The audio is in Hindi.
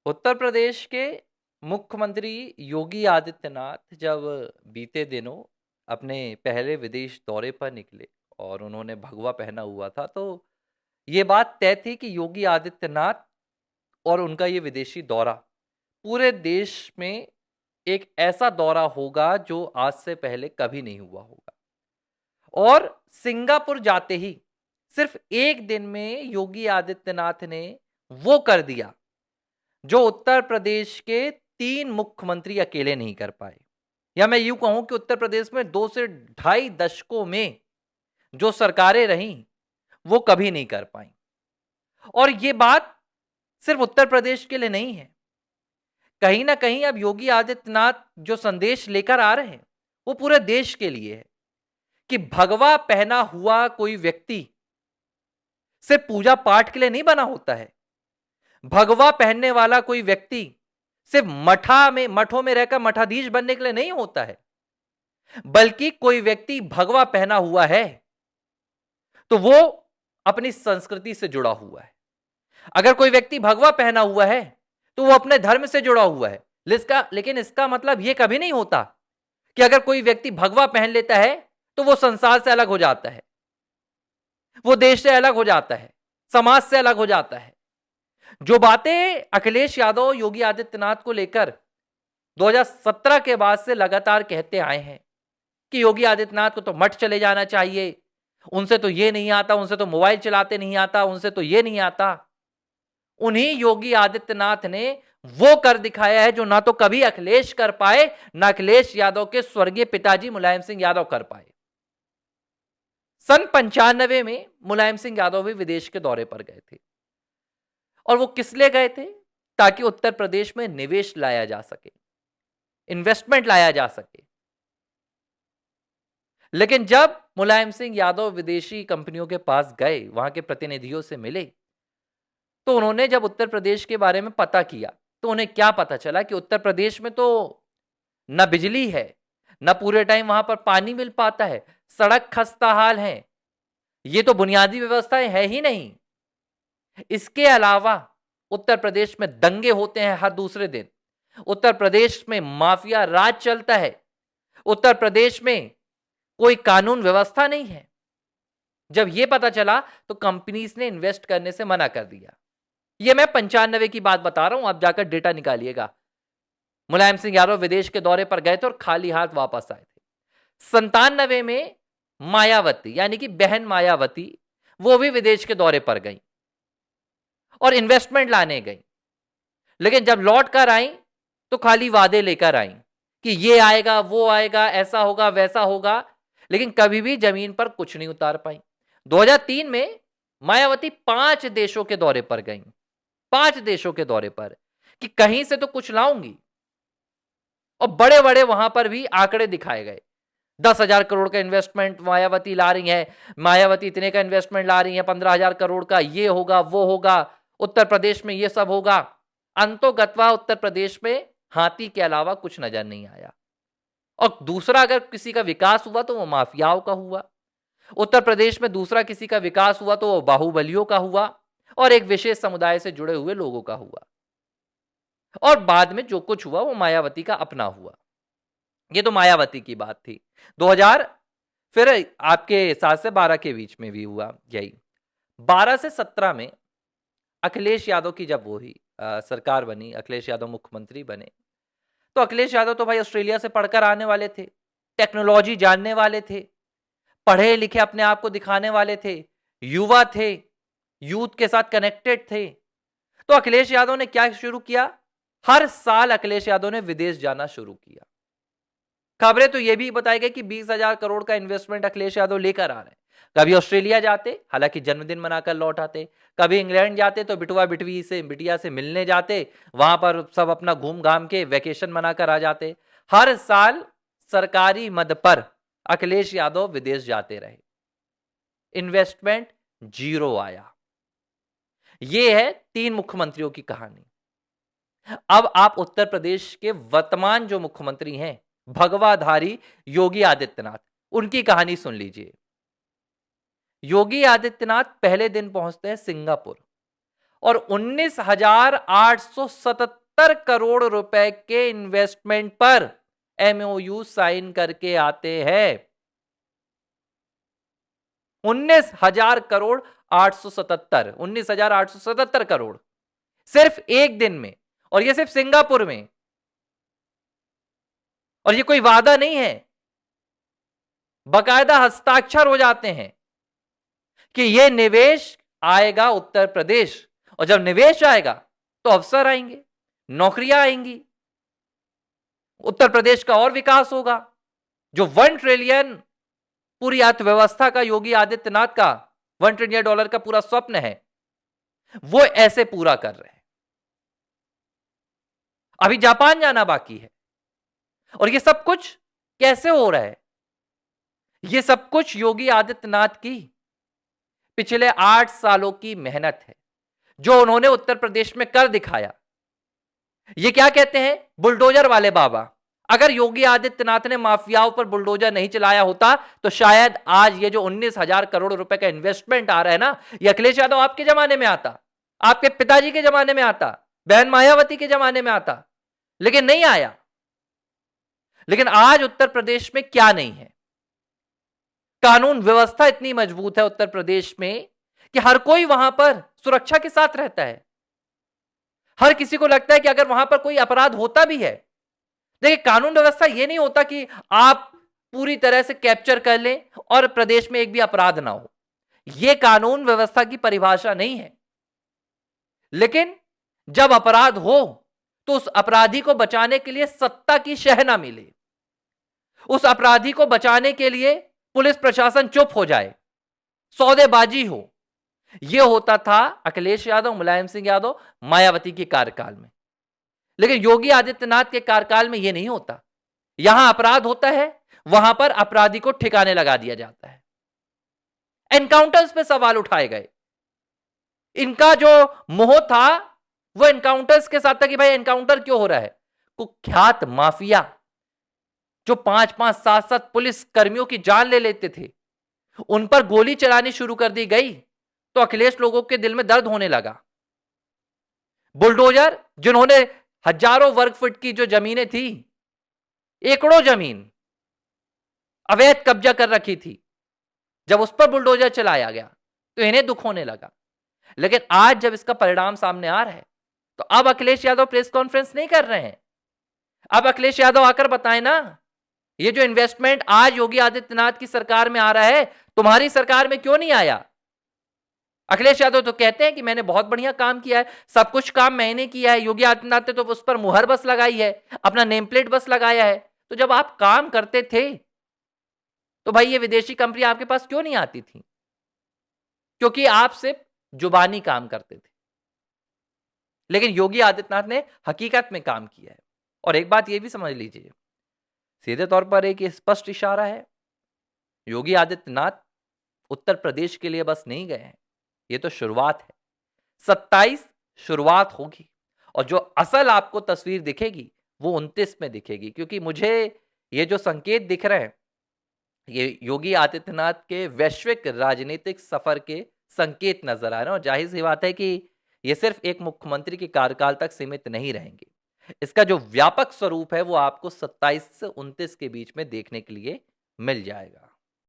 उत्तर प्रदेश के मुख्यमंत्री योगी आदित्यनाथ जब बीते दिनों अपने पहले विदेश दौरे पर निकले और उन्होंने भगवा पहना हुआ था, तो ये बात तय थी कि योगी आदित्यनाथ और उनका ये विदेशी दौरा पूरे देश में एक ऐसा दौरा होगा जो आज से पहले कभी नहीं हुआ होगा। और सिंगापुर जाते ही सिर्फ एक दिन में योगी आदित्यनाथ ने वो कर दिया जो उत्तर प्रदेश के 3 मुख्यमंत्री अकेले नहीं कर पाए। या मैं यूँ कहूँ कि उत्तर प्रदेश में 2 से ढाई दशकों में जो सरकारें रहीं, वो कभी नहीं कर पाईं। और ये बात सिर्फ उत्तर प्रदेश के लिए नहीं है। कहीं न कहीं अब योगी आदित्यनाथ जो संदेश लेकर आ रहे हैं, वो पूरे देश के लिए है कि भगवा पहना हुआ कोई व्यक्ति सिर्फ पूजा-पाठ के लिए नहीं बना होता है। भगवा पहनने वाला कोई व्यक्ति सिर्फ मठों में रहकर मठाधीश बनने के लिए नहीं होता है, बल्कि कोई व्यक्ति भगवा पहना हुआ है तो वो अपनी संस्कृति से जुड़ा हुआ है। अगर कोई व्यक्ति भगवा पहना हुआ है तो वो अपने धर्म से जुड़ा हुआ है। लेकिन इसका मतलब ये कभी नहीं होता कि अगर कोई व्यक्ति भगवा पहन लेता है तो वो संसार से अलग हो जाता है, वो देश से अलग हो जाता है, समाज से अलग हो जाता है। जो बातें अखिलेश यादव योगी आदित्यनाथ को लेकर 2017 के बाद से लगातार कहते आए हैं कि योगी आदित्यनाथ को तो मठ चले जाना चाहिए, उनसे तो ये नहीं आता, उनसे तो मोबाइल चलाते नहीं आता, उनसे तो ये नहीं आता। उन्हीं योगी आदित्यनाथ ने वो कर दिखाया है जो ना तो कभी अखिलेश कर पाए, ना अखिलेश यादव के स्वर्गीय पिताजी मुलायम सिंह यादव कर पाए। सन 95 में मुलायम सिंह यादव भी विदेश के दौरे पर गए थे और वो किस लिए गए थे? ताकि उत्तर प्रदेश में निवेश लाया जा सके, इन्वेस्टमेंट लाया जा सके। लेकिन जब मुलायम सिंह यादव विदेशी कंपनियों के पास गए, वहां के प्रतिनिधियों से मिले, तो उन्होंने जब उत्तर प्रदेश के बारे में पता किया, तो उन्हें क्या पता चला कि उत्तर प्रदेश में तो न बिजली है, न पूरे टाइम वहां पर पानी मिल पाता है, सड़क खस्ता हाल है, ये तो बुनियादी व्यवस्थाएं है ही नहीं। इसके अलावा उत्तर प्रदेश में दंगे होते हैं हर दूसरे दिन, उत्तर प्रदेश में माफिया राज चलता है, उत्तर प्रदेश में कोई कानून व्यवस्था नहीं है। जब यह पता चला तो कंपनीज ने इन्वेस्ट करने से मना कर दिया। यह मैं 95 की बात बता रहा हूं, आप जाकर डेटा निकालिएगा। मुलायम सिंह यादव विदेश के दौरे पर गए थे और खाली हाथ वापस आए थे। 97 में मायावती यानी कि बहन मायावती वो भी विदेश के दौरे पर गई और इन्वेस्टमेंट लाने गई, लेकिन जब लौट कर आई तो खाली वादे लेकर आई कि ये आएगा, वो आएगा, ऐसा होगा, वैसा होगा, लेकिन कभी भी जमीन पर कुछ नहीं उतार पाई। 2003 में मायावती 5 देशों के दौरे पर गई, 5 देशों के दौरे पर, कि कहीं से तो कुछ लाऊंगी, और बड़े बड़े वहां पर भी आंकड़े दिखाए गए। 10,000 करोड़ का इन्वेस्टमेंट मायावती ला रही है, मायावती इतने का इन्वेस्टमेंट ला रही है, 15,000 करोड़ का, ये होगा, वो होगा, उत्तर प्रदेश में ये सब होगा। अंतोगत्वा उत्तर प्रदेश में हाथी के अलावा कुछ नजर नहीं आया। और दूसरा, अगर किसी का विकास हुआ तो वो माफियाओं का हुआ। उत्तर प्रदेश में दूसरा किसी का विकास हुआ तो वो बाहुबलियों का हुआ और एक विशेष समुदाय से जुड़े हुए लोगों का हुआ। और बाद में जो कुछ हुआ वो मायावती का अपना हुआ। ये तो मायावती की बात थी। 2000 फिर आपके 7 से 12 के बीच में भी हुआ यही। 12 से 17 में अखिलेश यादव की जब वो ही सरकार बनी, अखिलेश यादव मुख्यमंत्री बने, तो अखिलेश यादव तो भाई ऑस्ट्रेलिया से पढ़कर आने वाले थे, टेक्नोलॉजी जानने वाले थे, पढ़े लिखे अपने आप को दिखाने वाले थे, युवा थे, यूथ के साथ कनेक्टेड थे। तो अखिलेश यादव ने क्या शुरू किया? हर साल अखिलेश यादव ने विदेश जाना शुरू किया। खबरें तो यह भी बताई गई कि 20,000 करोड़ का इन्वेस्टमेंट अखिलेश यादव लेकर आ रहे हैं। कभी ऑस्ट्रेलिया जाते, हालांकि जन्मदिन मनाकर लौट आते, कभी इंग्लैंड जाते तो बिटिया से मिलने जाते, वहां पर सब अपना घूम घाम के वेकेशन मनाकर आ जाते। हर साल सरकारी मद पर अखिलेश यादव विदेश जाते रहे, इन्वेस्टमेंट जीरो आया। यह है 3 मुख्यमंत्रियों की कहानी। अब आप उत्तर प्रदेश के वर्तमान जो मुख्यमंत्री हैं, भगवाधारी योगी आदित्यनाथ, उनकी कहानी सुन लीजिए। योगी आदित्यनाथ पहले दिन पहुंचते हैं सिंगापुर और 19,877 करोड़ रुपए के इन्वेस्टमेंट पर एमओयू साइन करके आते हैं। 19,877 करोड़ सिर्फ एक दिन में, और ये सिर्फ सिंगापुर में। और ये कोई वादा नहीं है, बकायदा हस्ताक्षर हो जाते हैं कि ये निवेश आएगा उत्तर प्रदेश, और जब निवेश आएगा तो अवसर आएंगे, नौकरियां आएंगी, उत्तर प्रदेश का और विकास होगा। जो 1 ट्रिलियन पूरी अर्थव्यवस्था का योगी आदित्यनाथ का $1 ट्रिलियन का पूरा स्वप्न है, वो ऐसे पूरा कर रहे हैं। अभी जापान जाना बाकी है, और ये सब कुछ कैसे हो रहा है? ये सब कुछ योगी आदित्यनाथ की पिछले 8 सालों की मेहनत है, जो उन्होंने उत्तर प्रदेश में कर दिखाया। ये क्या कहते हैं, बुलडोजर वाले बाबा। अगर योगी आदित्यनाथ ने माफियाओं पर बुलडोजर नहीं चलाया होता तो शायद आज ये जो 19,000 करोड़ रुपए का इन्वेस्टमेंट आ रहा है ना, ये अखिलेश यादव आपके जमाने में आता, आपके पिताजी के जमाने में आता, बहन मायावती के जमाने में आता, लेकिन नहीं आया। लेकिन आज उत्तर प्रदेश में क्या नहीं है? कानून व्यवस्था इतनी मजबूत है उत्तर प्रदेश में कि हर कोई वहां पर सुरक्षा के साथ रहता है। हर किसी को लगता है कि अगर वहां पर कोई अपराध होता भी है, देखिए कानून व्यवस्था यह नहीं होता कि आप पूरी तरह से कैप्चर कर लें और प्रदेश में एक भी अपराध ना हो। यह कानून व्यवस्था की परिभाषा नहीं है। लेकिन जब अपराध हो तो उस अपराधी को बचाने के लिए सत्ता की शह ना मिले, उस अपराधी को बचाने के लिए पुलिस प्रशासन चुप हो जाए, सौदेबाजी हो। यह होता था अखिलेश यादव, मुलायम सिंह यादव, मायावती के कार्यकाल में। लेकिन योगी आदित्यनाथ के कार्यकाल में यह नहीं होता। यहां अपराध होता है, वहां पर अपराधी को ठिकाने लगा दिया जाता है। एनकाउंटर्स पे सवाल उठाए गए। इनका जो मोह था वो एनकाउंटर्स के साथ था कि भाई एनकाउंटर क्यों हो रहा है। कुख्यात माफिया जो 5-5, 7-7 पुलिस कर्मियों की जान ले लेते थे, उन पर गोली चलानी शुरू कर दी गई तो अखिलेश लोगों के दिल में दर्द होने लगा। बुलडोजर जिन्होंने हजारों वर्ग फुट की जो जमीनें थी, एकड़ों जमीन अवैध कब्जा कर रखी थी, जब उस पर बुलडोजर चलाया गया तो इन्हें दुख होने लगा। लेकिन आज जब इसका परिणाम सामने आ रहा है तो अब अखिलेश यादव प्रेस कॉन्फ्रेंस नहीं कर रहे हैं। अब अखिलेश यादव आकर बताएं ना, ये जो इन्वेस्टमेंट आज योगी आदित्यनाथ की सरकार में आ रहा है, तुम्हारी सरकार में क्यों नहीं आया? अखिलेश यादव तो कहते हैं कि मैंने बहुत बढ़िया काम किया है, सब कुछ काम मैंने किया है, योगी आदित्यनाथ ने तो उस पर मुहर बस लगाई है, अपना नेम प्लेट बस लगाया है। तो जब आप काम करते थे तो भाई ये विदेशी कंपनी आपके पास क्यों नहीं आती थी? क्योंकि आप सिर्फ जुबानी काम करते थे। लेकिन योगी आदित्यनाथ ने हकीकत में काम किया है। और एक बात ये भी समझ लीजिए, सीधे तौर पर एक स्पष्ट इशारा है, योगी आदित्यनाथ उत्तर प्रदेश के लिए बस नहीं गए हैं, ये तो शुरुआत है। 27 शुरुआत होगी और जो असल आपको तस्वीर दिखेगी वो 29 में दिखेगी। क्योंकि मुझे ये जो संकेत दिख रहे हैं, ये योगी आदित्यनाथ के वैश्विक राजनीतिक सफर के संकेत नजर आ रहे हैं। और जाहिर सी बात है कि ये सिर्फ एक मुख्यमंत्री के कार्यकाल तक सीमित नहीं रहेंगे। इसका जो व्यापक स्वरूप है वो आपको 27 से 29 के बीच में देखने के लिए मिल जाएगा।